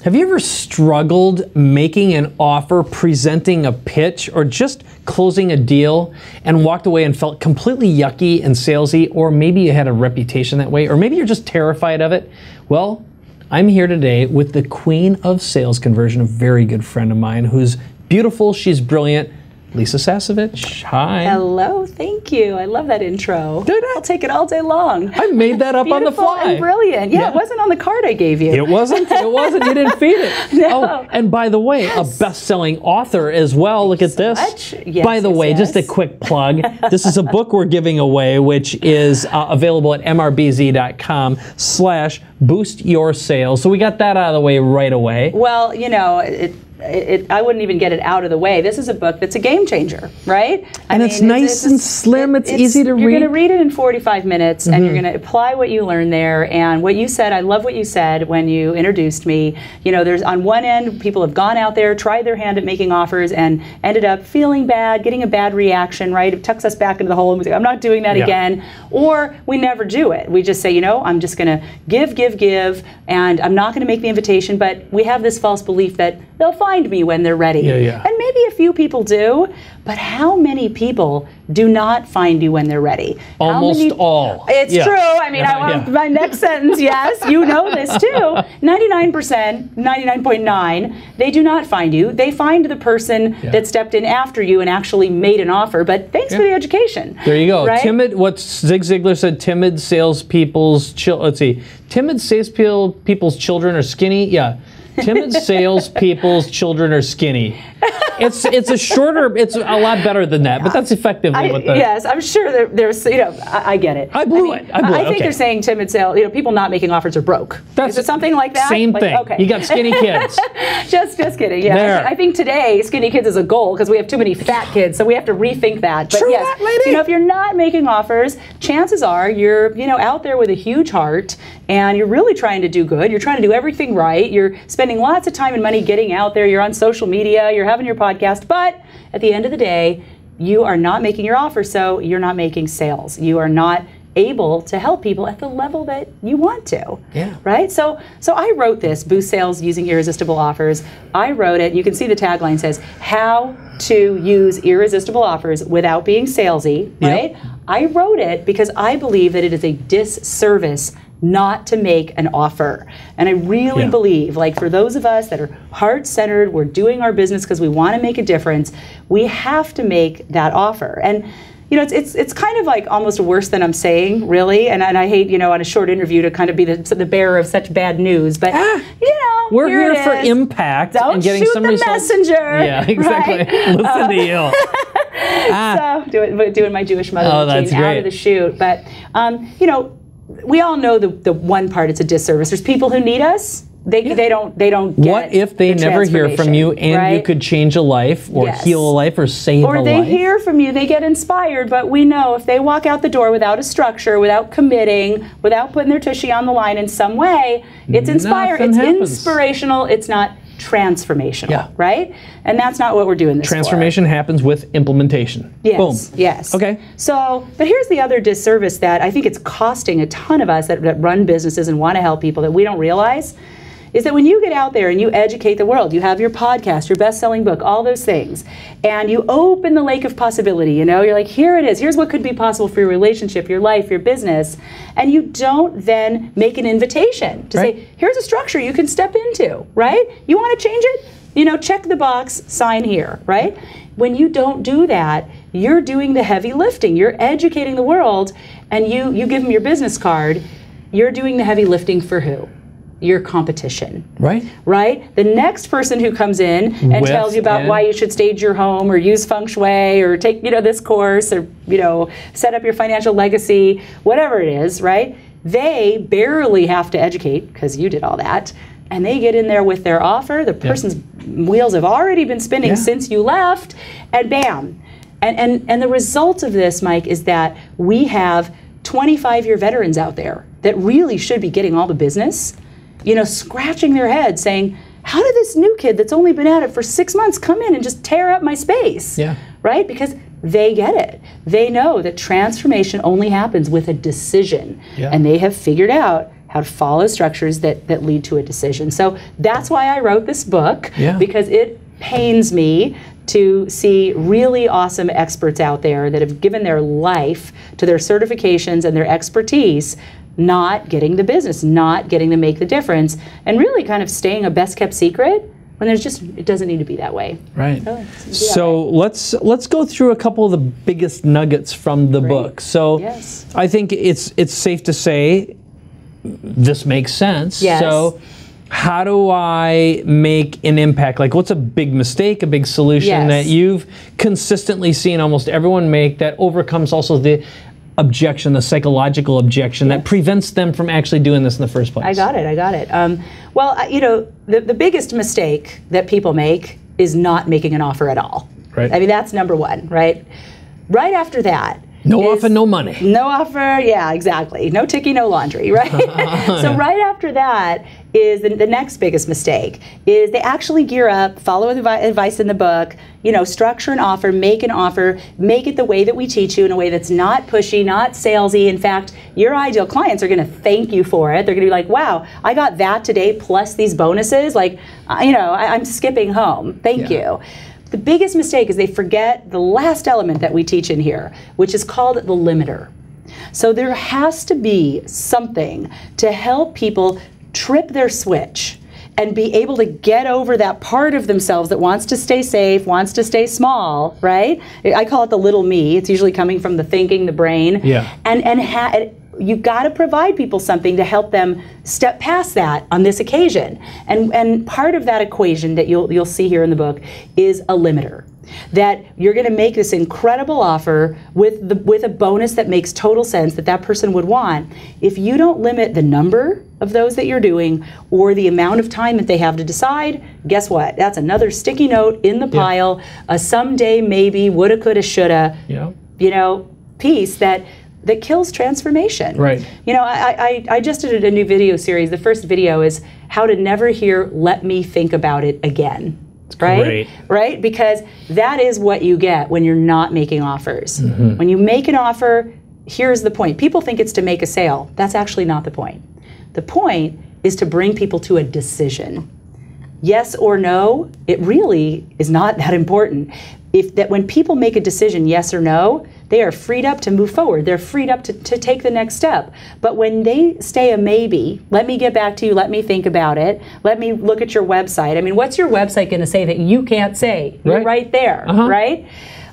Have you ever struggled making an offer, presenting a pitch, or just closing a deal and walked away and felt completely yucky and salesy, or maybe you had a reputation that way, or maybe you're just terrified of it? Well, I'm here today with the queen of sales conversion, a very good friend of mine who's beautiful, she's brilliant, Lisa Sasevich. Hi. Hello, thank you. I love that intro. Did I? I'll take it all day long. I made that up on the fly. And brilliant. Yeah, it wasn't on the card I gave you. It wasn't. It wasn't. You didn't feed it. No. Oh, and by the way, a best-selling author as well. Look at this. Yes, by the way, just a quick plug. This is a book we're giving away, which is available at mrbz.com/boost your sales. So we got that out of the way right away. Well, you know, I wouldn't even get it out of the way. This is a book that's a game changer, right? And it's nice and slim. It's easy to read. You're going to read it in 45 minutes, and you're going to apply what you learned there. And what you said, I love what you said when you introduced me. You know, there's on one end, people have gone out there, tried their hand at making offers, and ended up feeling bad, getting a bad reaction, right? It tucks us back into the hole, and we say, I'm not doing that again. Or we never do it. We just say, you know, I'm just going to give, and I'm not going to make the invitation, but we have this false belief that they'll find me when they're ready. And maybe a few people do, but how many people do not find you when they're ready? Almost all. It's true. I mean, I want my next sentence, yes, you know this too. 99%, 99.9, they do not find you. They find the person that stepped in after you and actually made an offer, but thanks for the education. There you go. Right? Timid, what Zig Ziglar said, timid salespeople's timid salespeople's children are skinny. Yeah. Timid salespeople's children are skinny. It's a shorter. It's a lot better than that, but that's effectively what the. Yes, I'm sure there's. You know, I get it. I blew it. I think they're saying timid sales. You know, people not making offers are broke. Is it something like that? Same thing. Okay. You got skinny kids. just kidding. Yeah. There. I think today skinny kids is a goal because we have too many fat kids, so we have to rethink that. But True yes, that, lady. you know, if you're not making offers, chances are you're out there with a huge heart and you're really trying to do good. You're trying to do everything right. You're spending lots of time and money getting out there. You're on social media. You're having your podcast, but at the end of the day, you are not making your offer, so you're not making sales. You are not able to help people at the level that you want to. Yeah. Right? So I wrote this, Boost Sales Using Irresistible Offers. I wrote it. You can see the tagline says, how to use irresistible offers without being salesy, right? Yep. I wrote it because I believe that it is a disservice not to make an offer. And I really believe, like for those of us that are heart-centered, we're doing our business because we want to make a difference, we have to make that offer. And you know, it's kind of like almost worse than I'm saying, really. And I hate, you know, on a short interview to kind of be the bearer of such bad news. But you know, we're here for impact and getting some results. Don't shoot the messenger. Yeah, exactly. Right? Listen to you. So doing my Jewish mother routine great. out of the chute. But you know, we all know the one part, it's a disservice. There's people who need us. They don't get What if they never hear from you and you could change a life or heal a life or save a life? Or they hear from you, they get inspired, but we know if they walk out the door without a structure, without committing, without putting their tushy on the line in some way, it's inspiring, it's inspirational, it's not transformational, right? And that's not what we're doing this Transformation happens with implementation. Yes, Boom. yes. Okay. So, but here's the other disservice that I think it's costing a ton of us that run businesses and want to help people that we don't realize, is that when you get out there and you educate the world, you have your podcast, your best-selling book, all those things, and you open the lake of possibility, you know, you're like, here it is, here's what could be possible for your relationship, your life, your business, and you don't then make an invitation to say, here's a structure you can step into, right? You want to change it? You know, check the box, sign here, right? When you don't do that, you're doing the heavy lifting, you're educating the world, and you give them your business card, you're doing the heavy lifting for who? Your competition. Right? The next person who comes in and tells you about why you should stage your home or use feng shui or take, you know, this course or, you know, set up your financial legacy, whatever it is, right? They barely have to educate because you did all that. And they get in there with their offer. The person's wheels have already been spinning since you left, and bam. And the result of this, Mike, is that we have 25-year veterans out there that really should be getting all the business, you know, scratching their head saying, how did this new kid that's only been at it for 6 months come in and just tear up my space? Right? Because they get it. They know that transformation only happens with a decision. And they have figured out how to follow structures that lead to a decision. So that's why I wrote this book, because it pains me to see really awesome experts out there that have given their life to their certifications and their expertise, not getting the business, not getting to make the difference, and really kind of staying a best kept secret when there's just, it doesn't need to be that way. Right. So let's go through a couple of the biggest nuggets from the book. So I think it's safe to say this makes sense. Yes. So how do I make an impact? Like, what's a big mistake, a big solution that you've consistently seen almost everyone make that overcomes also the objection, the psychological objection that prevents them from actually doing this in the first place? I got it. Well, you know, the biggest mistake that people make is not making an offer at all. Right. I mean, that's number one, right? Right after that, no offer, no money. No offer, yeah, exactly. No ticky, no laundry, right? So right after that is the next biggest mistake, is they actually gear up, follow the advice in the book, you know, structure an offer, make it the way that we teach you, in a way that's not pushy, not salesy. In fact, your ideal clients are going to thank you for it. They're going to be like, wow, I got that today plus these bonuses. Like, you know, I'm skipping home. Thank you. The biggest mistake is they forget the last element that we teach in here, which is called the limiter. So there has to be something to help people trip their switch and be able to get over that part of themselves that wants to stay safe, wants to stay small, right? I call it the little me. It's usually coming from the thinking, the brain. Yeah. And you've got to provide people something to help them step past that on this occasion. And part of that equation that you'll see here in the book is a limiter. That you're going to make this incredible offer with a bonus that makes total sense that person would want. If you don't limit the number of those that you're doing or the amount of time that they have to decide, guess what? That's another sticky note in the pile, a someday maybe, woulda, coulda, shoulda, you know, piece that kills transformation. Right. You know, I just did a new video series. The first video is how to never hear "let me think about it again." Right? Great. Right? Because that is what you get when you're not making offers. When you make an offer, here's the point. People think it's to make a sale. That's actually not the point. The point is to bring people to a decision. Yes or no, it really is not that important. When people make a decision, yes or no, they are freed up to move forward. They're freed up to take the next step. But when they stay a maybe, let me get back to you, let me think about it, let me look at your website. I mean, what's your website going to say that you can't say? You're right there, right?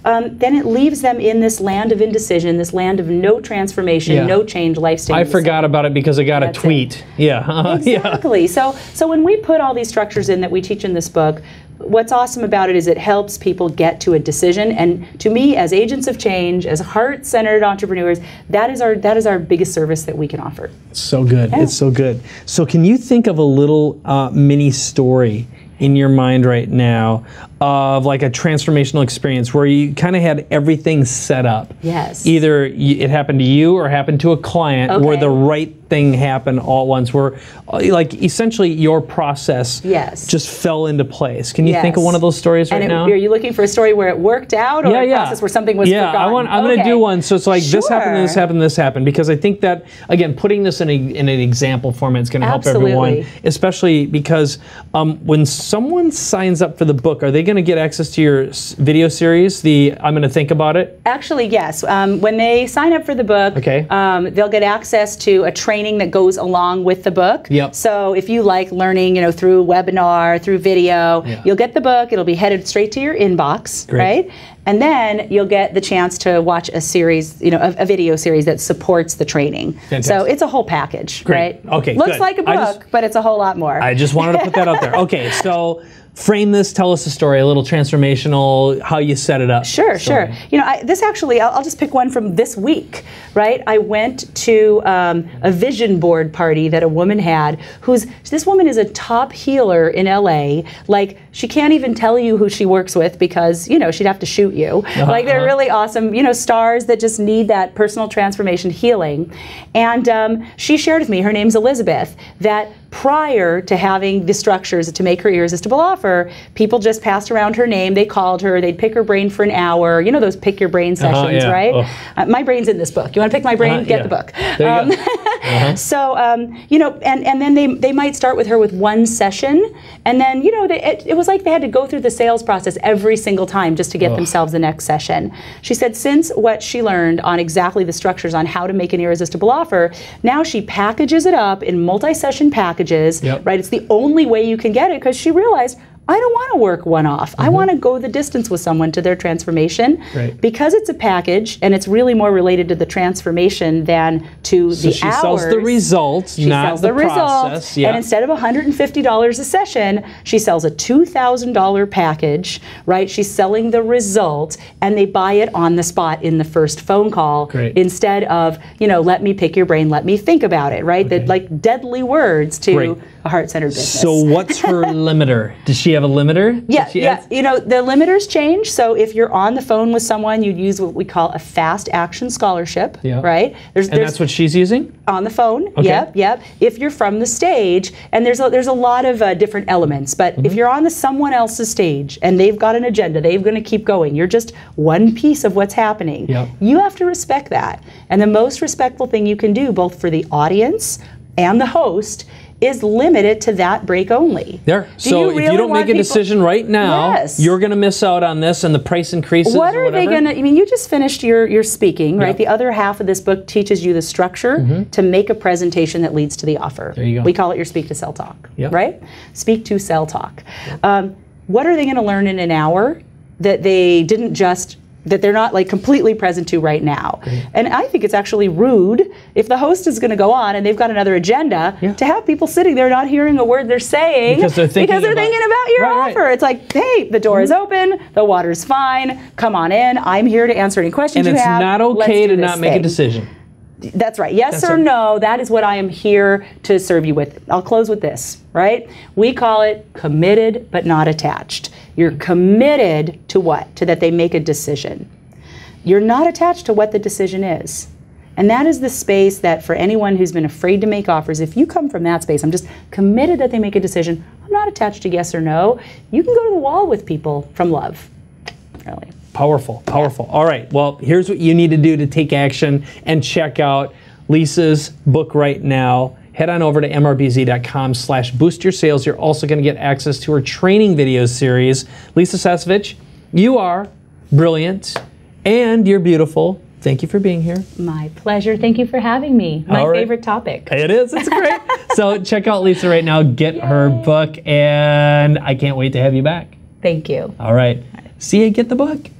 Then it leaves them in this land of indecision, this land of no transformation, no change, life staying I the forgot same. about it because I got a tweet. Exactly. So when we put all these structures in that we teach in this book, what's awesome about it is it helps people get to a decision. And to me, as agents of change, as heart-centered entrepreneurs, that is our biggest service that we can offer. It's so good. It's so good. So can you think of a little mini story in your mind right now of like a transformational experience where you kind of had everything set up? Yes. Either it happened to you or happened to a client where the right thing happened all at once, where like essentially your process just fell into place. Can you think of one of those stories right now? Are you looking for a story where it worked out, or a process where something was forgotten? I'm going to do one. So it's like this happened, this happened, this happened, because I think that, again, putting this in an example format is going to help everyone, especially because when someone signs up for the book, are they going to get access to your video series, I'm going to think about it? Actually, yes. When they sign up for the book, they'll get access to a training that goes along with the book. So if you like learning, through webinar, through video, you'll get the book. It'll be headed straight to your inbox, right? And then you'll get the chance to watch a series, a video series that supports the training. Fantastic. So it's a whole package, right? Okay, Looks like a book, but it's a whole lot more. I just wanted to put that out there. Okay, so frame this, tell us a story, a little transformational, how you set it up. Sure. This actually, I'll just pick one from this week, right? I went to a vision board party that a woman had, this woman is a top healer in LA. Like, she can't even tell you who she works with because, she'd have to shoot you. Like, they're really awesome, stars that just need that personal transformation healing. And she shared with me, her name's Elizabeth, that prior to having the structures to make her irresistible offer, people just passed around her name, they called her, they'd pick her brain for an hour, those pick your brain sessions, right? My brain's in this book. You want to pick my brain? Get the book. So, you know, and then they might start with her with one session, and then, you know, it was like they had to go through the sales process every single time just to get themselves the next session. She said since what she learned on exactly the structures on how to make an irresistible offer, now she packages it up in multi-session packages, right? It's the only way you can get it, because she realized, I don't want to work one-off. I want to go the distance with someone to their transformation. Because it's a package, and it's really more related to the transformation than to the hours. She sells the results, not the process. And instead of $150 a session, she sells a $2,000 package, right? She's selling the result, and they buy it on the spot in the first phone call, instead of, you know, let me pick your brain, let me think about it, right? That, like, deadly words to a heart-centered business. So what's her limiter? Does she have a limiter? Yeah. You know, the limiters change. So if you're on the phone with someone, you'd use what we call a fast action scholarship, right? And that's what she's using? On the phone, yep. If you're from the stage, and there's a lot of different elements, but if you're on someone else's stage and they've got an agenda, they're going to keep going. You're just one piece of what's happening. You have to respect that. And the most respectful thing you can do, both for the audience and the host, is limited to that break only. So if you don't make a decision right now, you're going to miss out on this and the price increases. What are they going to, I mean, you just finished your speaking, right? The other half of this book teaches you the structure to make a presentation that leads to the offer. There you go. We call it your speak to sell talk, right? Speak to sell talk. What are they going to learn in an hour that they didn't just, that they're not like completely present to right now? And I think it's actually rude if the host is going to go on and they've got another agenda to have people sitting there not hearing a word they're saying because they're thinking about your offer. It's like, hey, the door is open, the water's fine, come on in, I'm here to answer any questions you have. And it's not okay to not make a decision. That's right. Yes or no, that is what I am here to serve you with. I'll close with this, right? We call it committed but not attached. You're committed to what? To that they make a decision. You're not attached to what the decision is. And that is the space that for anyone who's been afraid to make offers, if you come from that space, I'm just committed that they make a decision, I'm not attached to yes or no, you can go to the wall with people from love, really. Powerful, powerful. All right, well, here's what you need to do to take action and check out Lisa's book right now. Head on over to mrbz.com/boost your sales. You're also going to get access to her training video series. Lisa Sasevich, you are brilliant and you're beautiful. Thank you for being here. My pleasure. Thank you for having me. My favorite topic. It is. It's great. So check out Lisa right now. Get her book, and I can't wait to have you back. Thank you. All right. See you. Get the book.